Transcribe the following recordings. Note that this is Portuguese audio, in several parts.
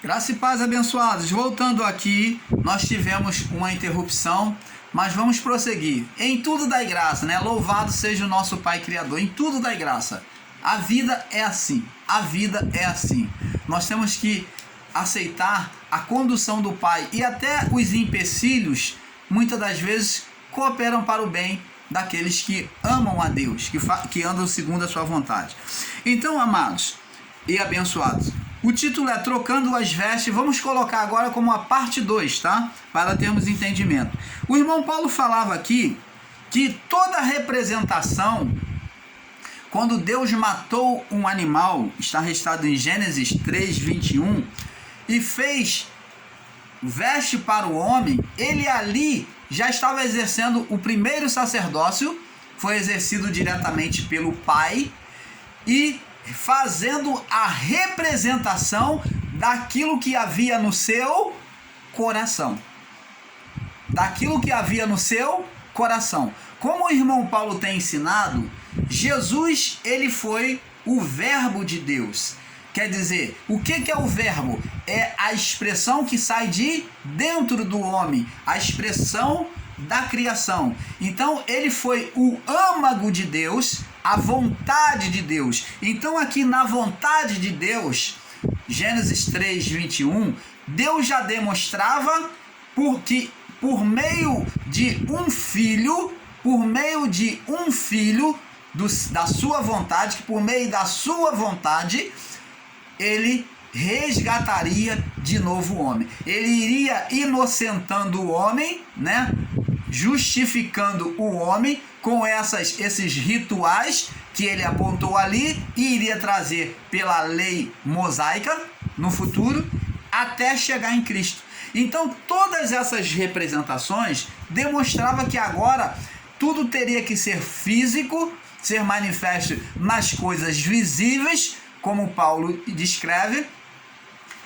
Graça e paz, abençoados. Voltando aqui, nós tivemos uma interrupção, mas vamos prosseguir. Em tudo dai graça, né? Louvado seja o nosso Pai Criador. Em tudo dai graça. A vida é assim. A vida é assim. Nós temos que aceitar a condução do Pai, e até os empecilhos, muitas das vezes, cooperam para o bem daqueles que amam a Deus, que andam segundo a sua vontade. Então, amados e abençoados, o título é Trocando as Vestes. Vamos colocar agora como a parte 2, tá? Para termos entendimento. O irmão Paulo falava aqui que toda representação, quando Deus matou um animal, está registrado em Gênesis 3:21, e fez veste para o homem, ele ali já estava exercendo o primeiro sacerdócio, foi exercido diretamente pelo Pai, e fazendo a representação daquilo que havia no seu coração. Daquilo que havia no seu coração. Como o irmão Paulo tem ensinado, Jesus, ele foi o Verbo de Deus. Quer dizer, o que é o verbo? É a expressão que sai de dentro do homem, a expressão da criação. Então, ele foi o âmago de Deus, a vontade de Deus. Então, aqui na vontade de Deus, Gênesis 3:21, Deus já demonstrava porque por meio de um filho, da sua vontade, que por meio da sua vontade, ele resgataria de novo o homem. Ele iria inocentando o homem, né? Justificando o homem com esses rituais que ele apontou ali, e iria trazer pela lei mosaica no futuro, até chegar em Cristo. Então, todas essas representações demonstravam que agora tudo teria que ser físico, ser manifesto nas coisas visíveis, como Paulo descreve,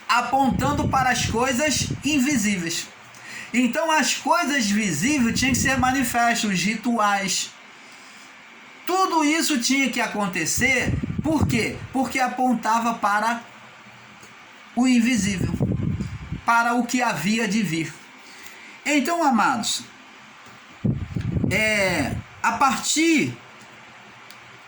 apontando para as coisas invisíveis. Então, as coisas visíveis tinham que ser manifestas, os rituais. Tudo isso tinha que acontecer, por quê? Porque apontava para o invisível, para o que havia de vir. Então, amados, a partir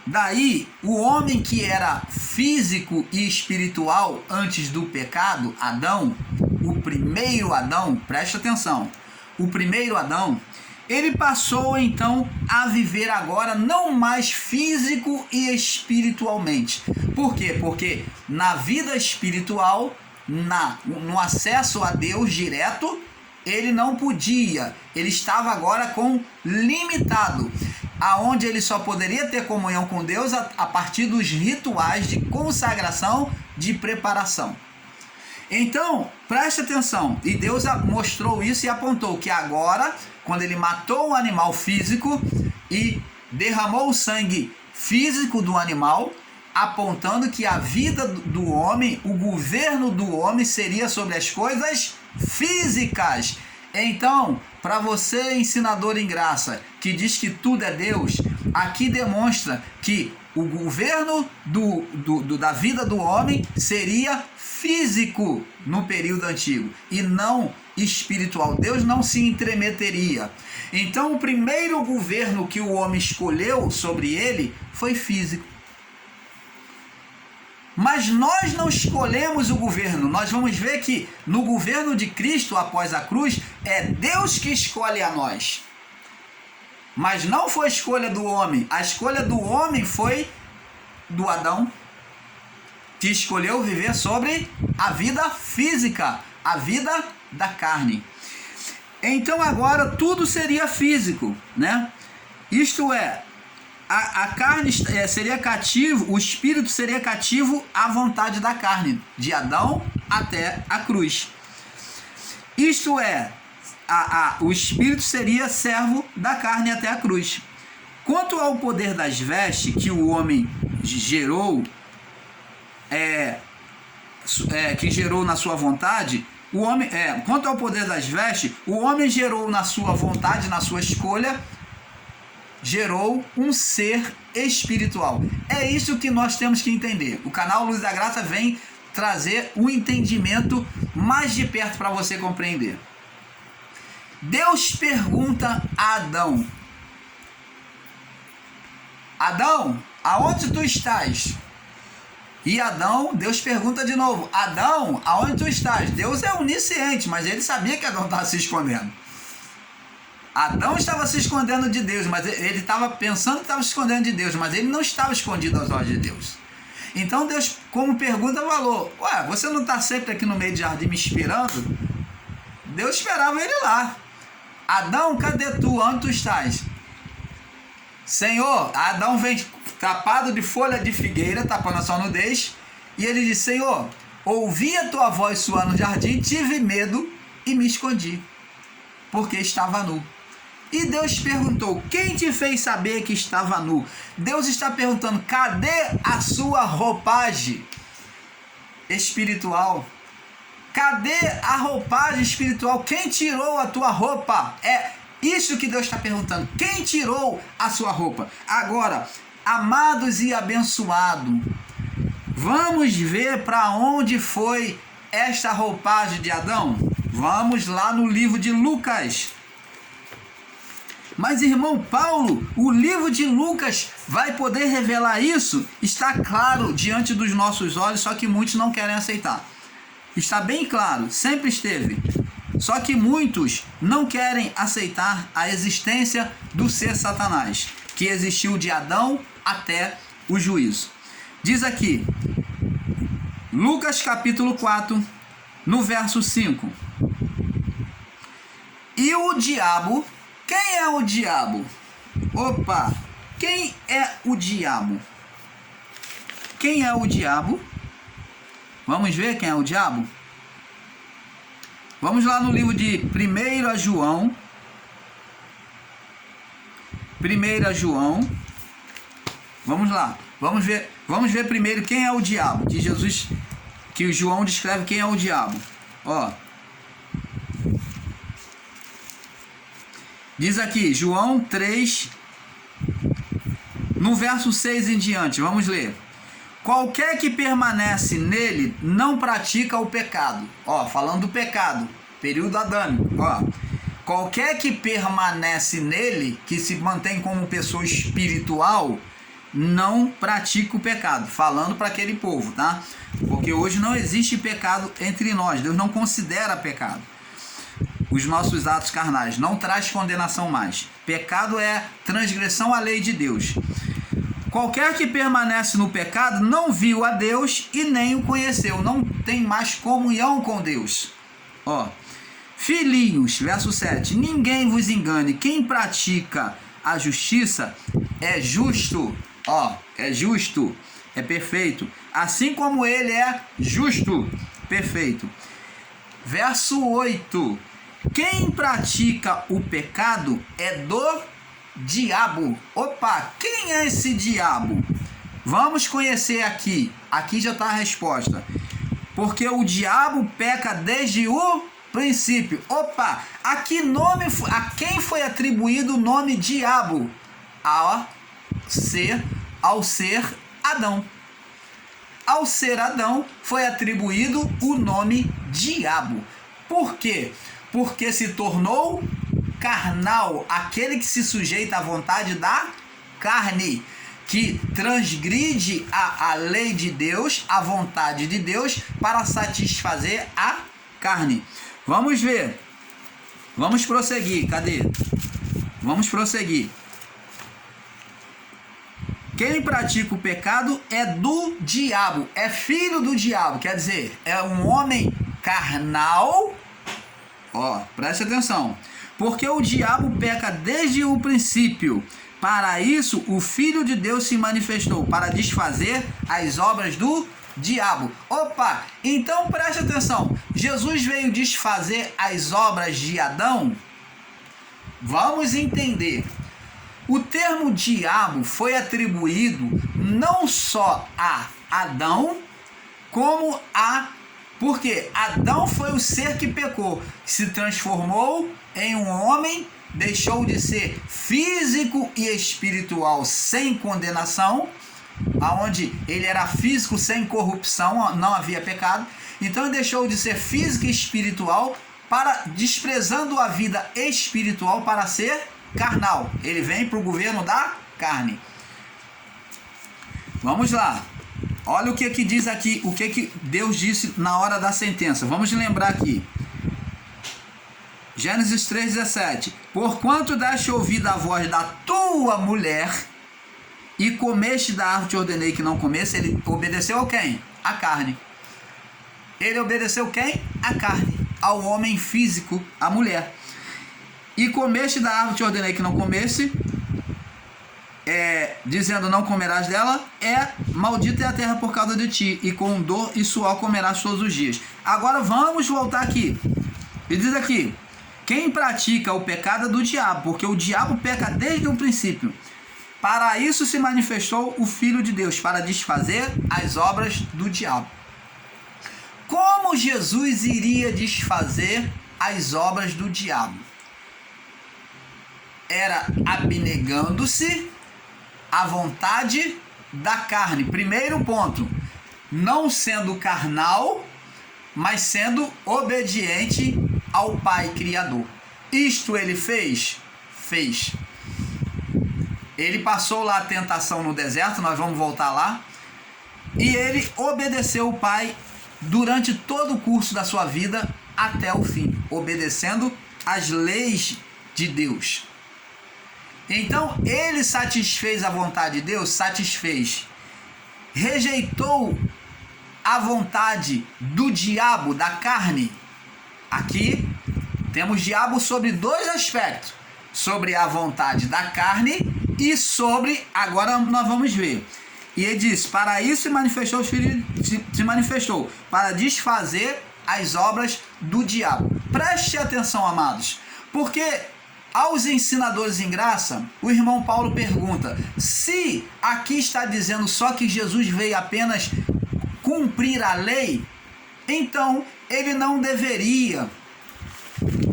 daí, o homem que era físico e espiritual antes do pecado, Adão, o primeiro Adão, preste atenção, o primeiro Adão, ele passou então a viver agora não mais físico e espiritualmente. Por quê? Porque na vida espiritual, no acesso a Deus direto, ele não podia, ele estava agora limitado, aonde ele só poderia ter comunhão com Deus a partir dos rituais de consagração, de preparação. Então, preste atenção, e Deus mostrou isso e apontou que agora, quando ele matou um animal físico e derramou o sangue físico do animal, apontando que a vida do homem, o governo do homem seria sobre as coisas físicas. Então, para você, ensinador em graça, que diz que tudo é Deus, aqui demonstra que o governo da vida do homem seria físico no período antigo e não espiritual. Deus não se intrometeria. Então, o primeiro governo que o homem escolheu sobre ele foi físico. Mas nós não escolhemos o governo. Nós vamos ver que no governo de Cristo após a cruz, é Deus que escolhe a nós. Mas não foi escolha do homem. A escolha do homem foi do Adão, que escolheu viver sobre a vida física, a vida da carne. Então agora tudo seria físico, né? Isto é, a carne seria cativo, o espírito seria cativo à vontade da carne, de Adão até a cruz. Isto é, o espírito seria servo da carne até a cruz. Quanto ao poder das vestes que o homem gerou, que gerou na sua vontade, quanto ao poder das vestes, o homem gerou na sua vontade, na sua escolha, gerou um ser espiritual. É isso que nós temos que entender. O canal Luz da Graça vem trazer um entendimento mais de perto para você compreender. Deus pergunta a Adão: Adão, aonde tu estás? E Adão, Deus pergunta de novo: Adão, aonde tu estás? Deus é onisciente, mas ele sabia que Adão estava se escondendo. Adão estava se escondendo de Deus, mas ele estava pensando que estava se escondendo de Deus, mas ele não estava escondido aos olhos de Deus. Então Deus, como pergunta, falou: ué, você não está sempre aqui no meio do jardim me esperando? Deus esperava ele lá. Adão, cadê tu? Onde tu estás? Senhor, Adão vem tapado de folha de figueira, tapando a sua nudez, e ele diz: Senhor, ouvi a tua voz soar no jardim, tive medo e me escondi, porque estava nu. E Deus perguntou: quem te fez saber que estava nu? Deus está perguntando: cadê a sua roupagem espiritual? Cadê a roupagem espiritual? Quem tirou a tua roupa? É isso que Deus está perguntando. Quem tirou a sua roupa? Agora, amados e abençoados, vamos ver para onde foi esta roupagem de Adão? Vamos lá no livro de Lucas. Mas, irmão Paulo, o livro de Lucas vai poder revelar isso? Está claro diante dos nossos olhos, só que muitos não querem aceitar. Está bem claro, sempre esteve. Só que muitos não querem aceitar a existência do ser Satanás, que existiu de Adão até o juízo. Diz aqui, Lucas capítulo 4, no verso 5. E o diabo, quem é o diabo? Opa, quem é o diabo? Quem é o diabo? Vamos ver quem é o diabo? Vamos lá no livro de 1 João. 1 João. Vamos lá. Vamos ver primeiro quem é o diabo. Que Jesus, que o João descreve quem é o diabo. Ó. Diz aqui, João 3, no verso 6 em diante. Vamos ler. Qualquer que permanece nele não pratica o pecado. Ó, falando do pecado, período adâmico. Ó, qualquer que permanece nele, que se mantém como pessoa espiritual, não pratica o pecado. Falando para aquele povo, tá? Porque hoje não existe pecado entre nós. Deus não considera pecado os nossos atos carnais. Não traz condenação mais. Pecado é transgressão à lei de Deus. Qualquer que permanece no pecado não viu a Deus e nem o conheceu. Não tem mais comunhão com Deus. Ó, filhinhos, verso 7. Ninguém vos engane. Quem pratica a justiça é justo. Ó, é justo. É perfeito. Assim como ele é justo. Perfeito. Verso 8. Quem pratica o pecado é do diabo. Opa, quem é esse diabo? Vamos conhecer aqui. Aqui já está a resposta. Porque o diabo peca desde o princípio. Opa, a quem foi atribuído o nome diabo? Ao ser Adão. Ao ser Adão foi atribuído o nome diabo. Por quê? Porque se tornou carnal, aquele que se sujeita à vontade da carne, que transgride a lei de Deus, a vontade de Deus, para satisfazer a carne. Vamos ver. Vamos prosseguir. Cadê? Vamos prosseguir. Quem pratica o pecado é do diabo, é filho do diabo, quer dizer, é um homem carnal. Ó, preste atenção. Porque o diabo peca desde o princípio. Para isso, o Filho de Deus se manifestou, para desfazer as obras do diabo. Opa, então preste atenção. Jesus veio desfazer as obras de Adão? Vamos entender. O termo diabo foi atribuído não só a Adão, como a... Porque Adão foi o ser que pecou, se transformou em um homem, deixou de ser físico e espiritual sem condenação aonde ele era físico sem corrupção, não havia pecado. Então ele deixou de ser físico e espiritual, para desprezando a vida espiritual para ser carnal. Ele vem para o governo da carne. Vamos lá. Olha o que diz aqui, o que Deus disse na hora da sentença. Vamos lembrar aqui. Gênesis 3,17. Porquanto deste ouvido à voz da tua mulher e comeste da árvore que te ordenei que não comesse, ele obedeceu a quem? A carne. Ele obedeceu quem? A carne. Ao homem físico, a mulher. E comeste da árvore que te ordenei que não comesse, dizendo não comerás dela, maldita é a terra por causa de ti, e com dor e suor comerás todos os dias. Agora vamos voltar aqui. Ele diz aqui: quem pratica o pecado é do diabo, porque o diabo peca desde o princípio. Para isso se manifestou o Filho de Deus, para desfazer as obras do diabo. Como Jesus iria desfazer as obras do diabo? Era abnegando-se à vontade da carne. Primeiro ponto, não sendo carnal, mas sendo obediente ao Pai Criador. Isto ele fez? Fez. Ele passou lá a tentação no deserto, nós vamos voltar lá, e ele obedeceu o Pai durante todo o curso da sua vida até o fim, obedecendo as leis de Deus. Então ele satisfez a vontade de Deus, satisfez. Rejeitou a vontade do diabo, da carne. Aqui temos diabo sobre dois aspectos: sobre a vontade da carne e sobre, agora nós vamos ver. E ele diz: para isso se manifestou, para desfazer as obras do diabo. Preste atenção, amados, porque aos ensinadores em graça, o irmão Paulo pergunta: se aqui está dizendo só que Jesus veio apenas cumprir a lei, então ele não deveria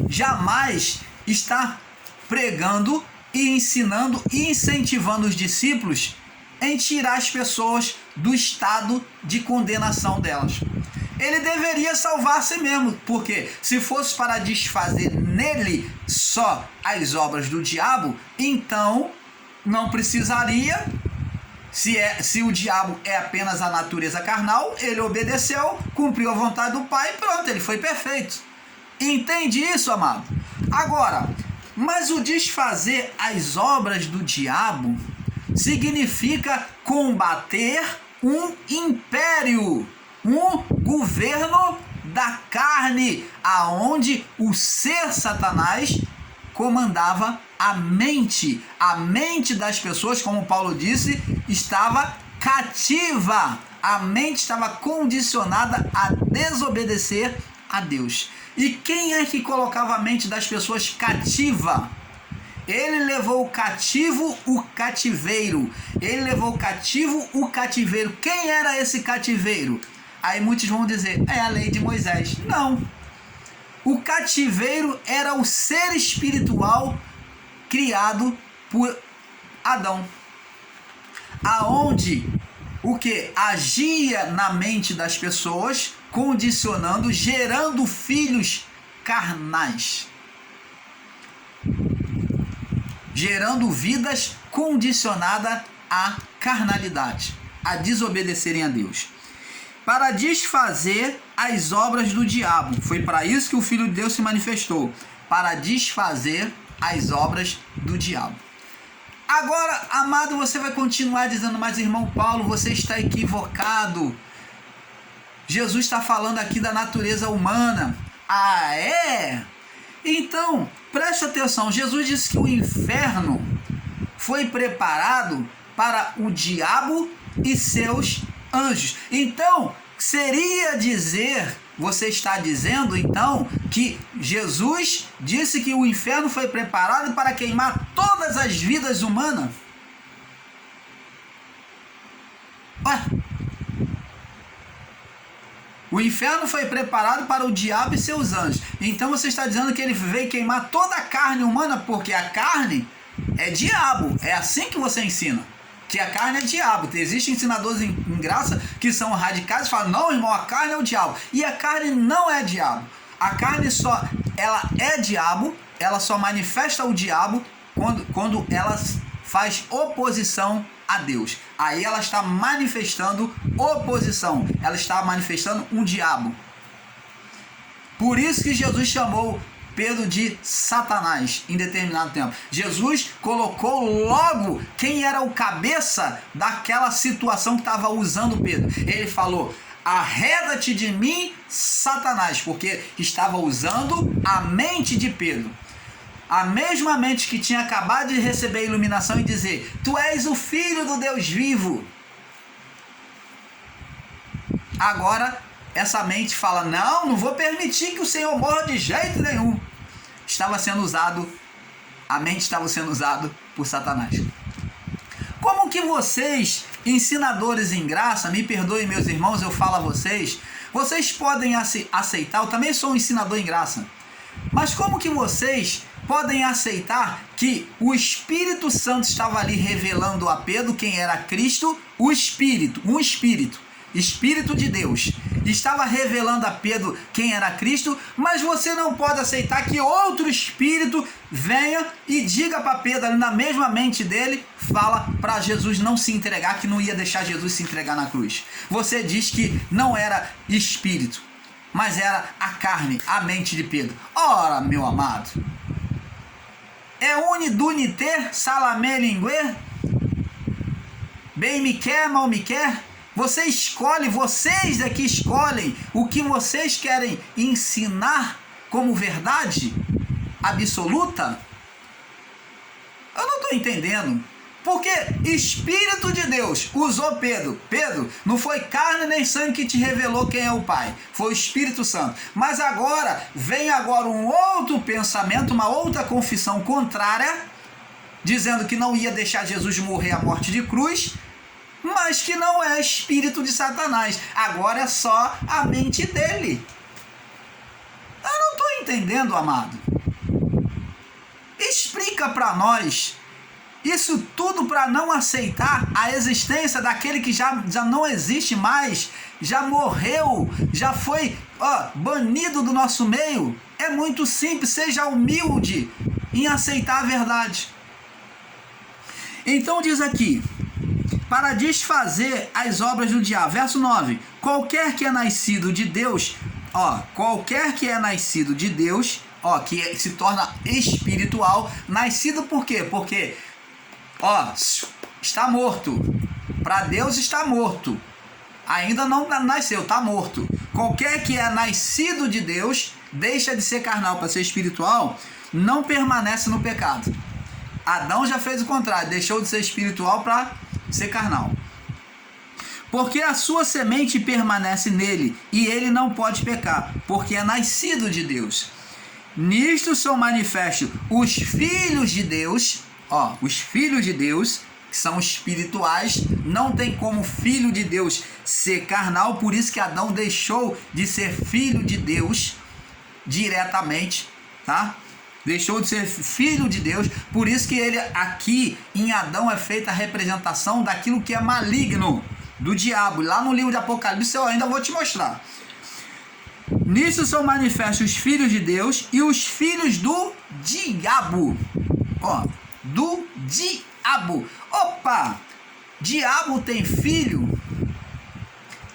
jamais estar pregando e ensinando e incentivando os discípulos em tirar as pessoas do estado de condenação delas. Ele deveria salvar a si mesmo, porque se fosse para desfazer nele só as obras do diabo, então não precisaria, se o diabo é apenas a natureza carnal, ele obedeceu, cumpriu a vontade do Pai e pronto, ele foi perfeito. Entende isso, amado? Agora, mas o desfazer as obras do diabo significa combater um império, um governo da carne, aonde o ser Satanás comandava a mente das pessoas, como Paulo disse, estava cativa, a mente estava condicionada a desobedecer a Deus. E quem é que colocava a mente das pessoas cativa? Ele levou cativo o cativeiro. Ele levou cativo o cativeiro. Quem era esse cativeiro? Aí muitos vão dizer: é a lei de Moisés. Não. O cativeiro era o ser espiritual criado por Adão, aonde o que agia na mente das pessoas, condicionando, gerando filhos carnais, gerando vidas condicionadas à carnalidade, a desobedecerem a Deus, para desfazer as obras do diabo. Foi para isso que o Filho de Deus se manifestou, para desfazer as obras do diabo. Agora, amado, você vai continuar dizendo: mas irmão Paulo, você está equivocado. Jesus está falando aqui da natureza humana. Ah, é? Então, preste atenção. Jesus disse que o inferno foi preparado para o diabo e seus anjos. Então, seria dizer, você está dizendo então que Jesus disse que o inferno foi preparado para queimar todas as vidas humanas? Ué? O inferno foi preparado para o diabo e seus anjos. Então você está dizendo que ele veio queimar toda a carne humana, porque a carne é diabo. É assim que você ensina. que a carne é diabo. Existem ensinadores em graça que são radicais e falam, não, irmão, a carne é o diabo. E a carne não é diabo. A carne ela é diabo, ela só manifesta o diabo quando ela faz oposição a Deus. Aí ela está manifestando oposição, ela está manifestando um diabo. Por isso que Jesus chamou Pedro de Satanás em determinado tempo. Jesus colocou logo quem era o cabeça daquela situação que estava usando Pedro. Ele falou, arreda-te de mim, Satanás, porque estava usando a mente de Pedro. A mesma mente que tinha acabado de receber a iluminação e dizer, tu és o Filho do Deus vivo. Agora, essa mente fala, não vou permitir que o Senhor morra de jeito nenhum. A mente estava sendo usada por Satanás. Como que vocês, ensinadores em graça, me perdoem meus irmãos, eu falo a vocês podem aceitar, eu também sou um ensinador em graça, mas como que vocês podem aceitar que o Espírito Santo estava ali revelando a Pedro quem era Cristo, um Espírito de Deus, estava revelando a Pedro quem era Cristo, mas você não pode aceitar que outro Espírito venha e diga para Pedro, ali na mesma mente dele, fala para Jesus não se entregar, que não ia deixar Jesus se entregar na cruz. Você diz que não era Espírito, mas era a carne, a mente de Pedro. Ora, meu amado, é uniduniter, salamé linguê, bem me quer, mal me quer. Vocês daqui escolhem o que vocês querem ensinar como verdade absoluta. Eu não estou entendendo. Porque Espírito de Deus usou Pedro. Pedro, não foi carne nem sangue que te revelou quem é o Pai. Foi o Espírito Santo. Mas agora, vem um outro pensamento, uma outra confissão contrária, dizendo que não ia deixar Jesus morrer a morte de cruz, mas que não é espírito de Satanás. Agora é só a mente dele. Eu não estou entendendo, amado. Explica para nós isso tudo para não aceitar a existência daquele que já não existe mais, já morreu, já foi banido do nosso meio. É muito simples, seja humilde em aceitar a verdade. Então diz aqui, para desfazer as obras do diabo. Verso 9, qualquer que é nascido de Deus, que se torna espiritual, nascido por quê? Porque está morto. Para Deus está morto. Ainda não nasceu, está morto. Qualquer que é nascido de Deus, deixa de ser carnal para ser espiritual, não permanece no pecado. Adão já fez o contrário, deixou de ser espiritual para ser carnal. Porque a sua semente permanece nele, e ele não pode pecar, porque é nascido de Deus. Nisto são manifestos os filhos de Deus, os filhos de Deus, que são espirituais. Não tem como filho de Deus ser carnal, por isso que Adão deixou de ser filho de Deus diretamente, tá? Deixou de ser filho de Deus, por isso que ele aqui em Adão é feita a representação daquilo que é maligno, do diabo. Lá no livro de Apocalipse eu ainda vou te mostrar. Nisso são manifestos os filhos de Deus e os filhos do diabo. Do diabo. Opa! Diabo tem filho?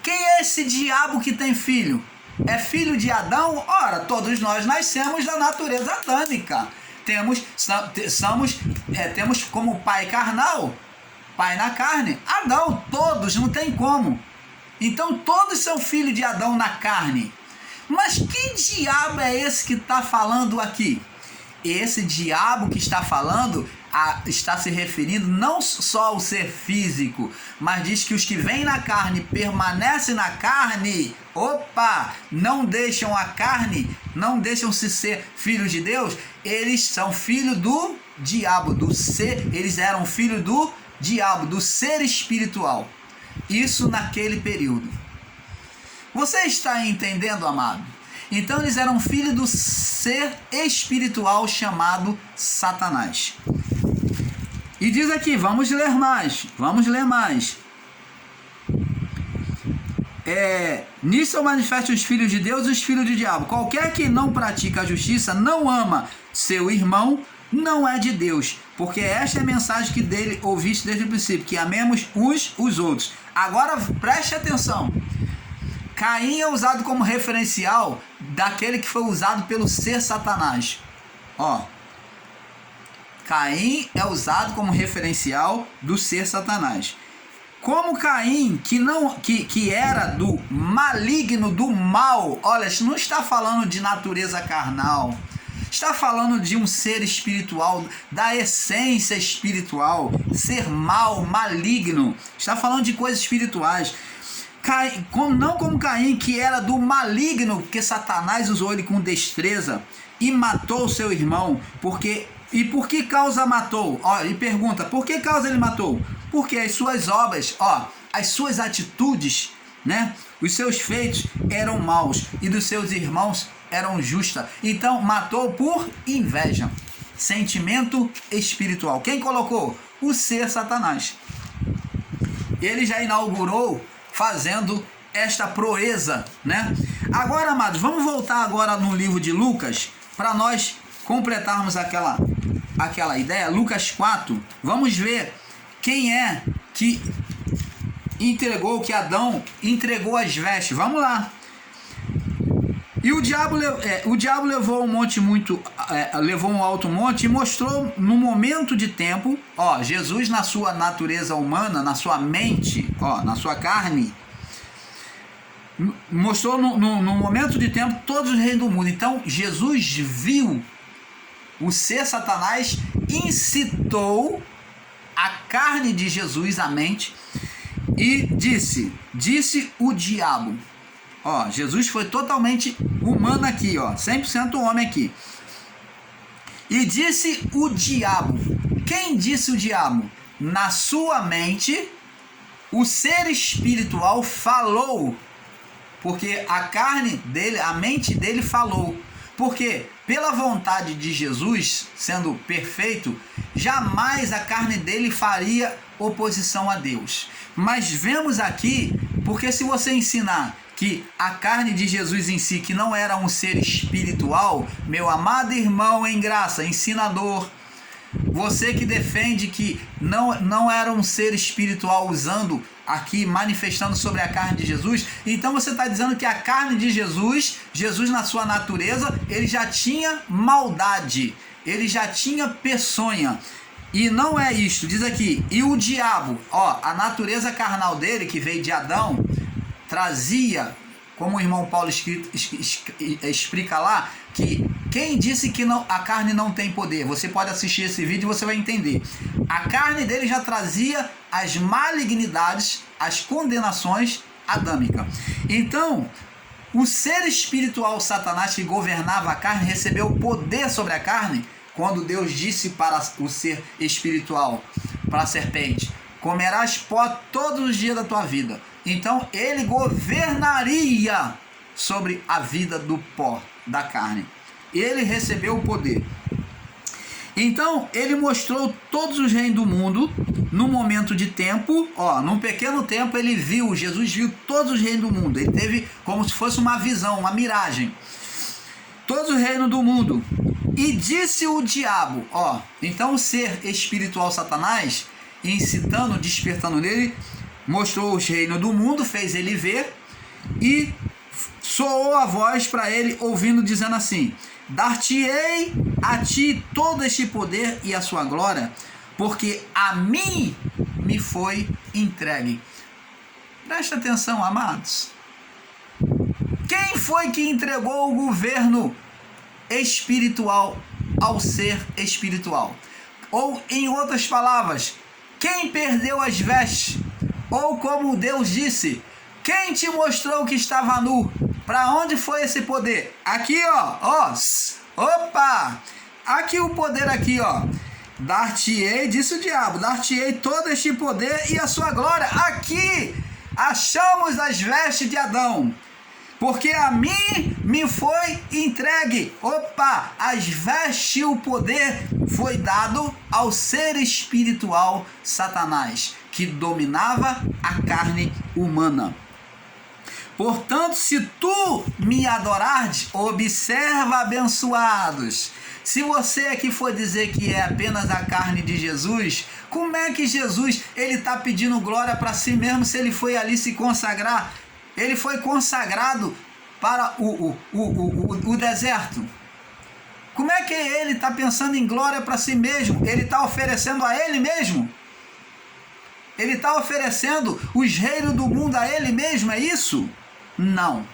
Quem é esse diabo que tem filho? É filho de Adão? Ora, todos nós nascemos da natureza adâmica. Temos como pai carnal, pai na carne, Adão, todos, não tem como. Então todos são filhos de Adão na carne. Mas que diabo é esse que está falando aqui? Esse diabo que está falando está se referindo não só ao ser físico, mas diz que os que vêm na carne permanecem na carne. Não deixam a carne, não deixam-se ser filhos de Deus. Eles são filhos do diabo, eles eram filhos do diabo, do ser espiritual. Isso naquele período. Você está entendendo, amado? Então eles eram filhos do ser espiritual chamado Satanás. E diz aqui, vamos ler mais. Nisso são manifestos os filhos de Deus e os filhos do diabo. Qualquer que não pratica a justiça, não ama seu irmão, não é de Deus. Porque esta é a mensagem que dele ouviste desde o princípio, que amemos uns os outros. Agora preste atenção. Caim é usado como referencial daquele que foi usado pelo ser Satanás. Caim é usado como referencial do ser Satanás. Como Caim, que era do maligno, do mal, olha, isso não está falando de natureza carnal, está falando de um ser espiritual, da essência espiritual, ser mal, maligno, está falando de coisas espirituais. Não como Caim, que era do maligno, porque Satanás usou ele com destreza e matou seu irmão, e por que causa matou? E pergunta, por que causa ele matou? Porque as suas obras, as suas atitudes, né, os seus feitos eram maus e dos seus irmãos eram justas. Então matou por inveja, sentimento espiritual. Quem colocou? O ser Satanás. Ele já inaugurou fazendo esta proeza, né? Agora, amados, vamos voltar agora no livro de Lucas para nós completarmos aquela ideia. Lucas 4, vamos ver quem é que entregou, que Adão entregou as vestes. Vamos lá. E o diabo levou um alto monte e mostrou no momento de tempo, Jesus na sua natureza humana, na sua mente, na sua carne, mostrou no momento de tempo todos os reinos do mundo. Então Jesus viu o ser Satanás, incitou a carne de Jesus, a mente, e disse o diabo. Jesus foi totalmente humano aqui, 100% homem aqui. E disse o diabo. Quem disse o diabo? Na sua mente, o ser espiritual falou, porque a carne dele, a mente dele falou. Porque pela vontade de Jesus, sendo perfeito, jamais a carne dele faria oposição a Deus. Mas vemos aqui, porque se você ensinar que a carne de Jesus em si, que não era um ser espiritual, meu amado irmão em graça, ensinador, você que defende que não era um ser espiritual, usando aqui, manifestando sobre a carne de Jesus, então você está dizendo que a carne de Jesus na sua natureza, ele já tinha maldade, ele já tinha peçonha. E não é isto, diz aqui, e o diabo, a natureza carnal dele, que veio de Adão, trazia, como o irmão Paulo explica lá, que quem disse que a carne não tem poder, você pode assistir esse vídeo e você vai entender. A carne dele já trazia as malignidades, as condenações adâmicas. Então, o ser espiritual Satanás, que governava a carne, recebeu poder sobre a carne quando Deus disse para o ser espiritual, para a serpente: comerás pó todos os dias da tua vida. Então ele governaria sobre a vida do pó, da carne. Ele recebeu o poder. Então ele mostrou todos os reinos do mundo no momento de tempo. Num pequeno tempo Jesus viu todos os reinos do mundo. Ele teve como se fosse uma visão, uma miragem. Todos os reinos do mundo. E disse o diabo, então o ser espiritual Satanás, incitando, despertando nele, mostrou os reinos do mundo, fez ele ver e soou a voz para ele, ouvindo, dizendo assim: dar-te-ei a ti todo este poder e a sua glória, porque a mim me foi entregue. Presta atenção, amados. Quem foi que entregou o governo espiritual ao ser espiritual? Ou, em outras palavras, quem perdeu as vestes? Ou, como Deus disse, quem te mostrou que estava nu? Para onde foi esse poder? Aqui, opa! Aqui o poder, aqui, dar-te-ei, disse o diabo, dar-te-ei todo este poder e a sua glória. Aqui achamos as vestes de Adão. porque a mim me foi entregue. Opa, as vestes e o poder foi dado ao ser espiritual Satanás, que dominava a carne humana. Portanto, se tu me adorares, observa, abençoados. Se você aqui for dizer que é apenas a carne de Jesus, como é que Jesus ele está pedindo glória para si mesmo se ele foi ali se consagrar? Ele foi consagrado para o deserto. Como é que ele está pensando em glória para si mesmo? Ele está oferecendo a ele mesmo? Ele está oferecendo os reinos do mundo a ele mesmo, é isso? Não.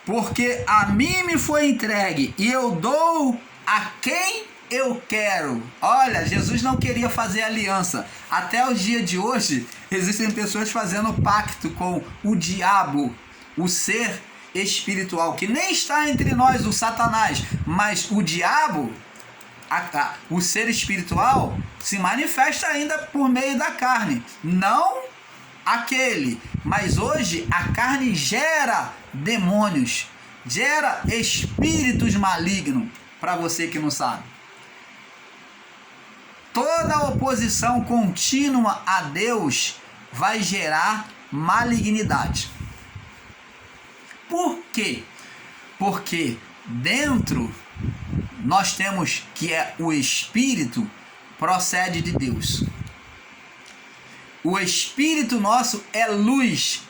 Porque a mim me foi entregue e eu dou a quem eu quero. Olha, Jesus não queria fazer aliança. Até os dias de hoje, existem pessoas fazendo pacto com o diabo, o ser espiritual, que nem está entre nós, o Satanás, mas o diabo, o ser espiritual, se manifesta ainda por meio da carne. Não aquele, mas hoje a carne gera demônios, gera espíritos malignos, para você que não sabe. Toda oposição contínua a Deus vai gerar malignidade. Por quê? Porque dentro nós temos que o Espírito procede de Deus. O Espírito nosso é luz.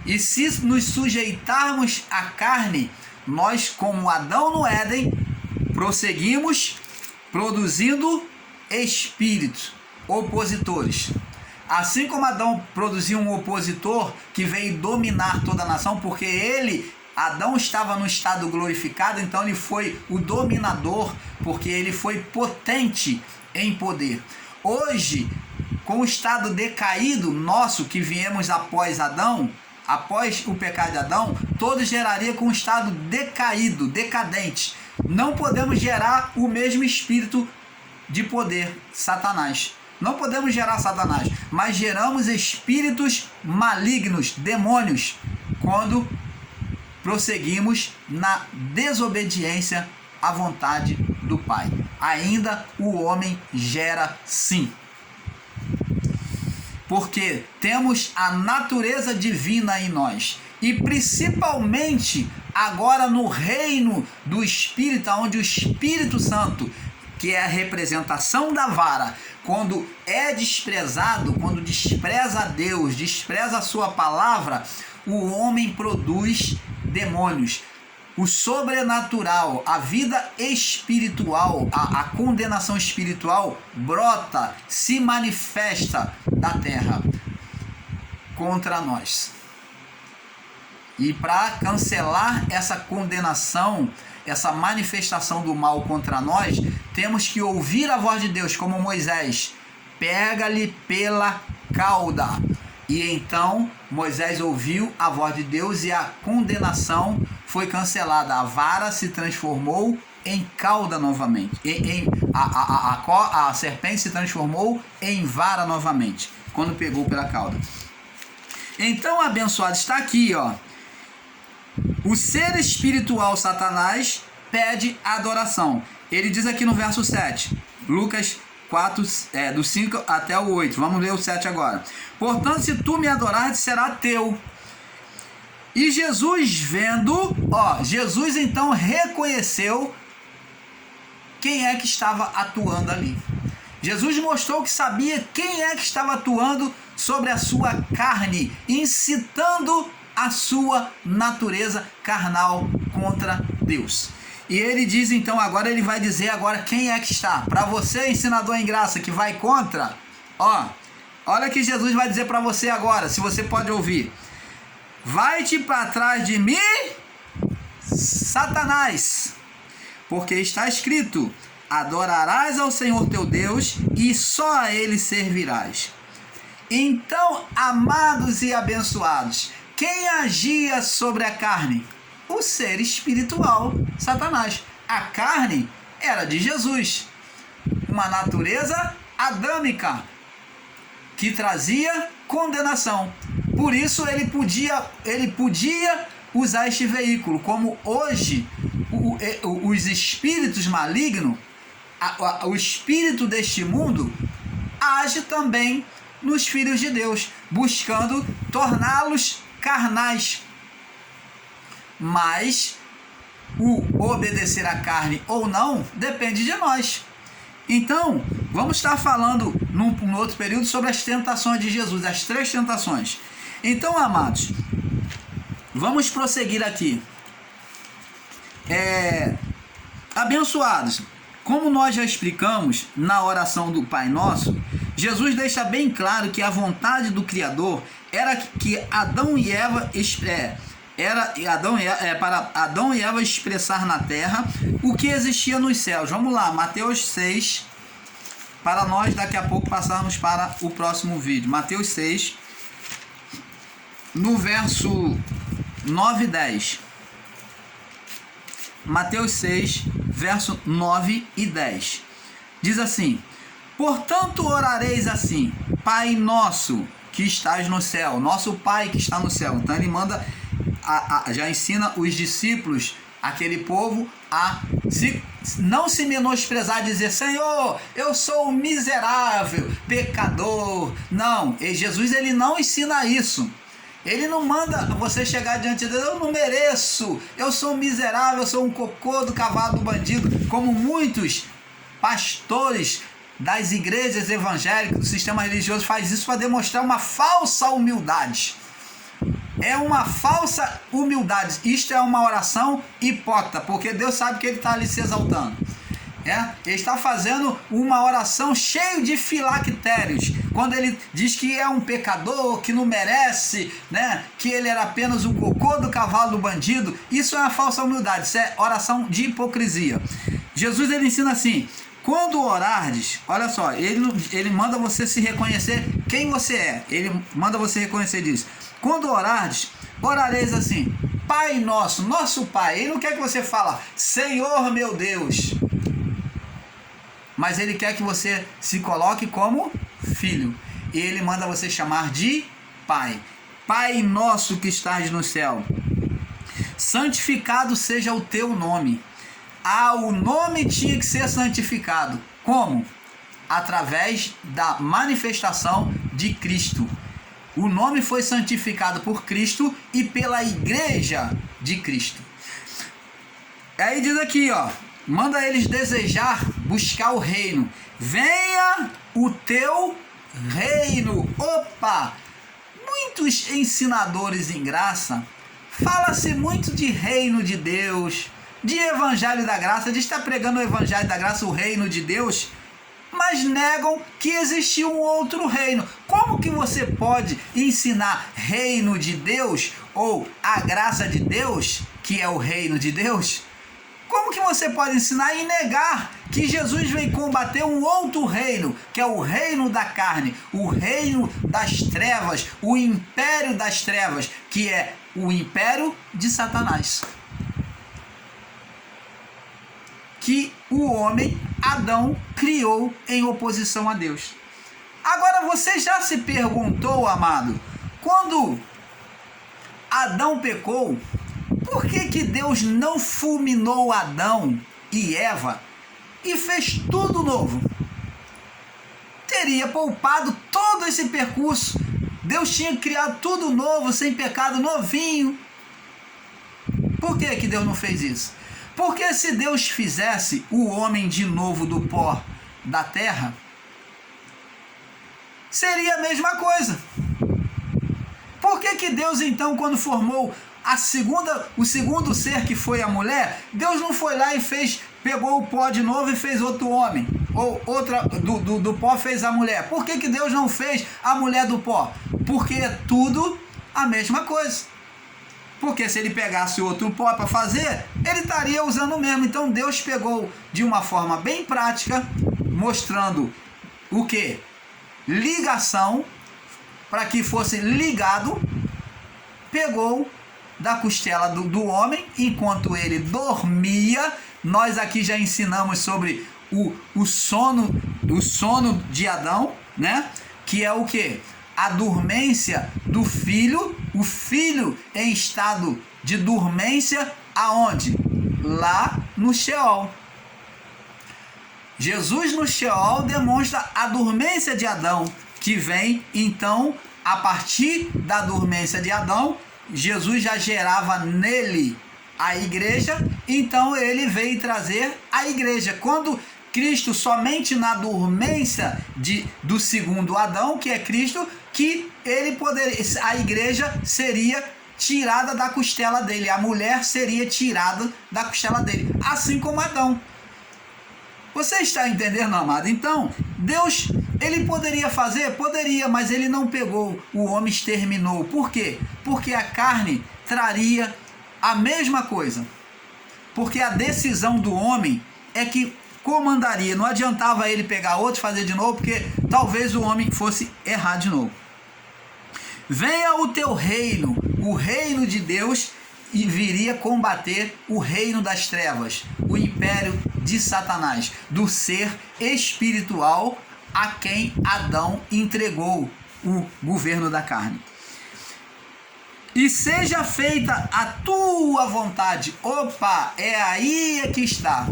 E se nos sujeitarmos à carne, nós, como Adão no Éden, prosseguimos produzindo espíritos opositores. Assim como Adão produziu um opositor que veio dominar toda a nação, porque Adão estava no estado glorificado, então ele foi o dominador, porque ele foi potente em poder. Hoje, com o estado decaído nosso, que viemos após Adão, após o pecado de Adão, todos geraria com um estado decaído, decadente. Não podemos gerar o mesmo espírito de poder, Satanás. Não podemos gerar Satanás, mas geramos espíritos malignos, demônios, quando prosseguimos na desobediência à vontade do Pai. Ainda o homem gera sim. Porque temos a natureza divina em nós. E principalmente agora no reino do Espírito, onde o Espírito Santo, que é a representação da vara, quando é desprezado, quando despreza a Deus, despreza a sua palavra, o homem produz demônios. O sobrenatural, a vida espiritual, a condenação espiritual brota, se manifesta da terra contra nós. E para cancelar essa condenação, essa manifestação do mal contra nós, temos que ouvir a voz de Deus, como Moisés: pega-lhe pela cauda. E então Moisés ouviu a voz de Deus e a condenação foi cancelada. A vara se transformou em cauda novamente. A serpente se transformou em vara novamente, quando pegou pela cauda. Então, abençoado, está aqui, ó. O ser espiritual Satanás pede adoração. Ele diz aqui no verso 7, Lucas 4, do 5 até o 8. Vamos ler o 7 agora. Portanto, se tu me adorares, será teu. E Jesus vendo, Jesus então reconheceu quem é que estava atuando ali. Jesus mostrou que sabia quem é que estava atuando sobre a sua carne, incitando a sua natureza carnal contra Deus. E ele diz então, agora ele vai dizer agora quem é que está. Para você, ensinador em graça, que vai contra, olha o que Jesus vai dizer para você agora, se você pode ouvir. Vai-te para trás de mim, Satanás, porque está escrito: adorarás ao Senhor teu Deus e só a Ele servirás. Então, amados e abençoados, quem agia sobre a carne? O ser espiritual, Satanás. A carne era de Jesus, uma natureza adâmica que trazia condenação. Por isso ele podia usar este veículo, como hoje os espíritos malignos, o espírito deste mundo, age também nos filhos de Deus, buscando torná-los carnais. Mas o obedecer à carne ou não depende de nós. Então, vamos estar falando num outro período sobre as tentações de Jesus, as 3 tentações. Então, amados, vamos prosseguir aqui. Abençoados, como nós já explicamos na oração do Pai Nosso, Jesus deixa bem claro que a vontade do Criador era que Adão e Eva para Adão e Eva expressar na terra o que existia nos céus. Vamos lá, Mateus 6, para nós daqui a pouco passarmos para o próximo vídeo. Mateus 6, no verso 9 e 10. Mateus 6, verso 9 e 10. Diz assim: portanto orareis assim: Pai nosso que estás no céu, nosso Pai que está no céu. Então ele manda, já ensina os discípulos, aquele povo, a não se menosprezar, dizer: Senhor, eu sou um miserável, pecador. Não, e Jesus ele não ensina isso. Ele não manda você chegar diante de Deus: eu não mereço, eu sou um miserável, eu sou um cocô do cavalo do bandido, como muitos pastores das igrejas evangélicas, do sistema religioso, faz isso para demonstrar uma falsa humildade. É uma falsa humildade. Isto é uma oração hipócrita, porque Deus sabe que ele está ali se exaltando. Ele está fazendo uma oração cheia de filactérios, quando ele diz que é um pecador, que não merece, né? Que ele era apenas o cocô do cavalo do bandido. Isso é uma falsa humildade, isso é oração de hipocrisia. Jesus ele ensina assim: quando orardes, olha só, ele manda você se reconhecer quem você é. Ele manda você reconhecer disso. Quando orardes, orareis assim: Pai nosso, nosso Pai. Ele não quer que você fale Senhor meu Deus, mas ele quer que você se coloque como filho. E ele manda você chamar de Pai. Pai nosso que estás no céu, santificado seja o teu nome. O nome tinha que ser santificado. Como? Através da manifestação de Cristo. O nome foi santificado por Cristo e pela igreja de Cristo. Aí diz aqui, manda eles desejar, buscar o reino. Venha o teu reino. Opa! Muitos ensinadores em graça, fala-se muito de reino de Deus, de evangelho da graça, de estar pregando o evangelho da graça, o reino de Deus, mas negam que existe um outro reino. Como que você pode ensinar reino de Deus ou a graça de Deus, que é o reino de Deus? Como que você pode ensinar e negar que Jesus veio combater um outro reino, que é o reino da carne, o reino das trevas, o império das trevas, que é o império de Satanás, que o homem, Adão, criou em oposição a Deus? Agora você já se perguntou, amado, quando Adão pecou, por que Deus não fulminou Adão e Eva e fez tudo novo? Teria poupado todo esse percurso. Deus tinha criado tudo novo, sem pecado, novinho. Por que Deus não fez isso? Porque se Deus fizesse o homem de novo do pó da terra, seria a mesma coisa. Por que Deus então, quando formou o segundo ser, que foi a mulher, Deus não foi lá e pegou o pó de novo e fez outro homem, ou outra do pó fez a mulher? Por que Deus não fez a mulher do pó? Porque é tudo a mesma coisa. Porque se ele pegasse outro pó para fazer, ele estaria usando o mesmo. Então Deus pegou de uma forma bem prática, mostrando o que? Ligação, para que fosse ligado, pegou da costela do homem, enquanto ele dormia. Nós aqui já ensinamos sobre o sono de Adão, né? Que é o que? A dormência do filho, o filho em estado de dormência aonde? Lá no Sheol. Jesus no Sheol demonstra a dormência de Adão, que vem então a partir da dormência de Adão. Jesus já gerava nele a igreja, então ele veio trazer a igreja. Quando Cristo, somente na dormência do segundo Adão, que é Cristo, que a igreja seria tirada da costela dele, a mulher seria tirada da costela dele, assim como Adão. Você está entendendo, amado? Então, Deus, ele poderia fazer? Poderia, mas ele não pegou, o homem exterminou. Por quê? Porque a carne traria a mesma coisa. Porque a decisão do homem é que comandaria. Não adiantava ele pegar outro e fazer de novo, porque talvez o homem fosse errar de novo. Venha o teu reino, o reino de Deus, e viria combater o reino das trevas, o império de Satanás, do ser espiritual a quem Adão entregou o governo da carne. E seja feita a tua vontade. Opa, é aí que está.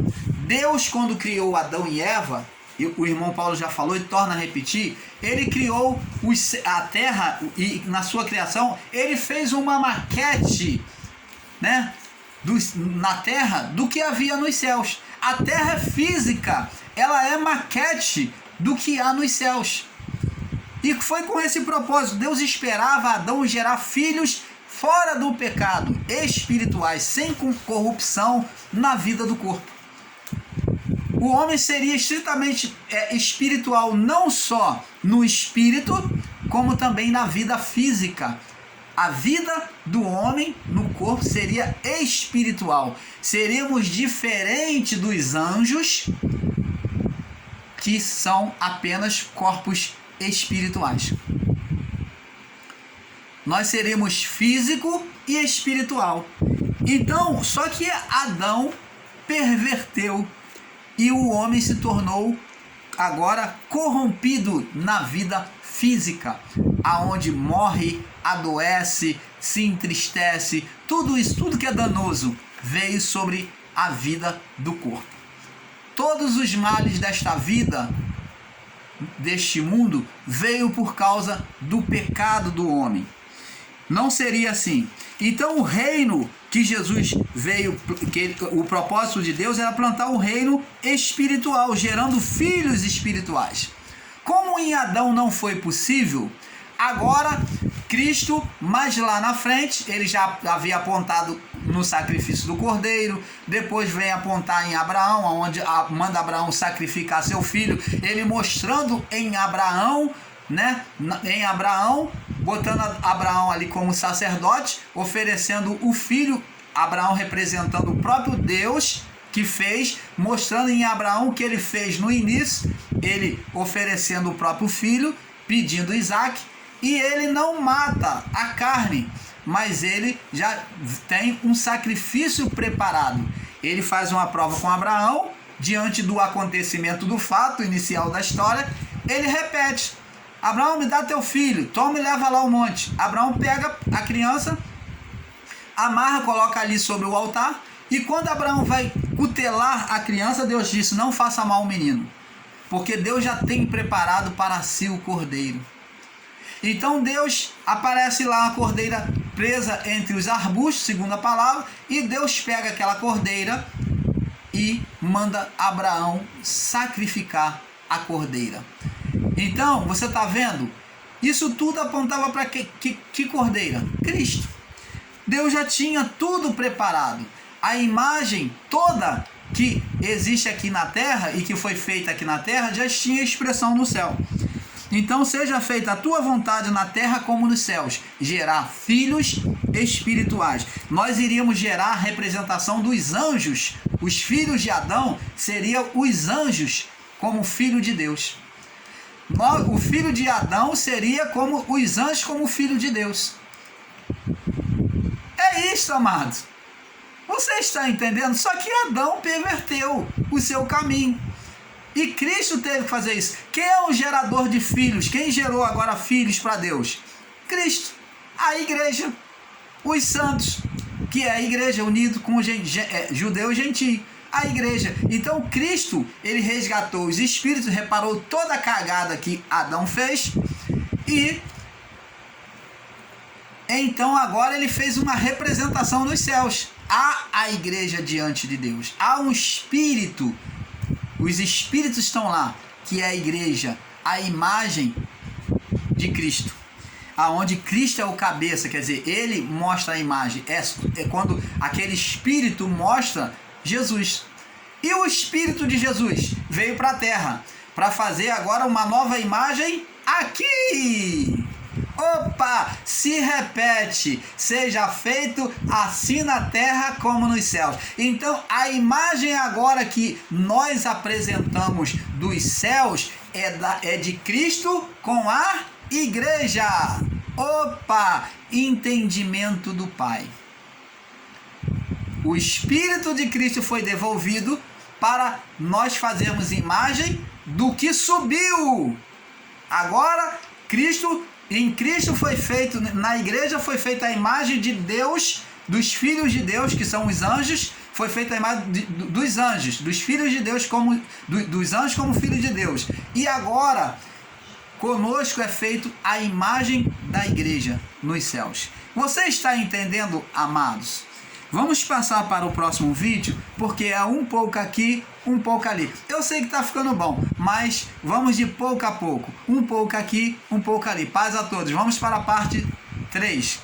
Deus, quando criou Adão e Eva, e o irmão Paulo já falou e torna a repetir, ele criou a terra e na sua criação, ele fez uma maquete, né, na terra do que havia nos céus. A terra física, ela é maquete do que há nos céus. E foi com esse propósito. Deus esperava Adão gerar filhos fora do pecado, espirituais, sem corrupção na vida do corpo. O homem seria estritamente espiritual, não só no espírito, como também na vida física. A vida do homem no corpo seria espiritual. Seríamos diferentes dos anjos, que são apenas corpos espirituais. Nós seremos físico e espiritual. Então, só que Adão perverteu e o homem se tornou agora corrompido na vida física, aonde morre, adoece, se entristece, tudo isso, tudo que é danoso, veio sobre a vida do corpo. Todos os males desta vida, deste mundo, veio por causa do pecado do homem. Não seria assim. Então o reino que Jesus veio, o propósito de Deus era plantar o reino espiritual, gerando filhos espirituais. Como em Adão não foi possível, agora Cristo, mais lá na frente, ele já havia apontado no sacrifício do cordeiro, depois vem apontar em Abraão, onde manda Abraão sacrificar seu filho, ele mostrando em Abraão, né, em Abraão, botando Abraão ali como sacerdote, oferecendo o filho, Abraão representando o próprio Deus que fez, mostrando em Abraão o que ele fez no início, ele oferecendo o próprio filho, pedindo Isaac, e ele não mata a carne, mas ele já tem um sacrifício preparado. Ele faz uma prova com Abraão, diante do acontecimento do fato inicial da história, ele repete: Abraão, me dá teu filho, toma e leva lá ao monte. Abraão pega a criança, amarra, coloca ali sobre o altar, e quando Abraão vai cutelar a criança, Deus disse: não faça mal ao menino, porque Deus já tem preparado para si o cordeiro. Então Deus aparece lá, a cordeira presa entre os arbustos, segundo a palavra, e Deus pega aquela cordeira e manda Abraão sacrificar a cordeira. Então, você está vendo? Isso tudo apontava para que cordeira? Cristo. Deus já tinha tudo preparado. A imagem toda que existe aqui na terra e que foi feita aqui na terra já tinha expressão no céu. Então, seja feita a tua vontade na terra como nos céus, gerar filhos espirituais. Nós iríamos gerar a representação dos anjos. Os filhos de Adão seriam os anjos como filho de Deus. O filho de Adão seria como os anjos, como filho de Deus. É isso, amado. Você está entendendo? Só que Adão perverteu o seu caminho. E Cristo teve que fazer isso. Quem é o gerador de filhos? Quem gerou agora filhos para Deus? Cristo. A igreja. Os santos que é a igreja, unido com judeu e gentio. A igreja. Então Cristo, ele resgatou os espíritos, reparou toda a cagada que Adão fez e então agora ele fez uma representação nos céus. Há a igreja diante de Deus. Há um espírito. Os espíritos estão lá, que é a igreja, a imagem de Cristo. Aonde Cristo é o cabeça, quer dizer, ele mostra a imagem. É quando aquele espírito mostra Jesus. E o Espírito de Jesus veio para a terra para fazer agora uma nova imagem aqui. Opa! Se repete, seja feito assim na terra como nos céus. Então a imagem agora que nós apresentamos dos céus é de Cristo com a igreja. Opa! Entendimento do Pai. O Espírito de Cristo foi devolvido para nós fazermos imagem do que subiu. Agora, em Cristo foi feito, na igreja foi feita a imagem de Deus, dos filhos de Deus, que são os anjos, foi feita a imagem dos anjos, dos filhos de Deus, dos anjos como filhos de Deus. E agora, conosco é feito a imagem da igreja nos céus. Você está entendendo, amados? Vamos passar para o próximo vídeo, porque é um pouco aqui, um pouco ali. Eu sei que está ficando bom, mas vamos de pouco a pouco. Um pouco aqui, um pouco ali. Paz a todos. Vamos para a parte 3.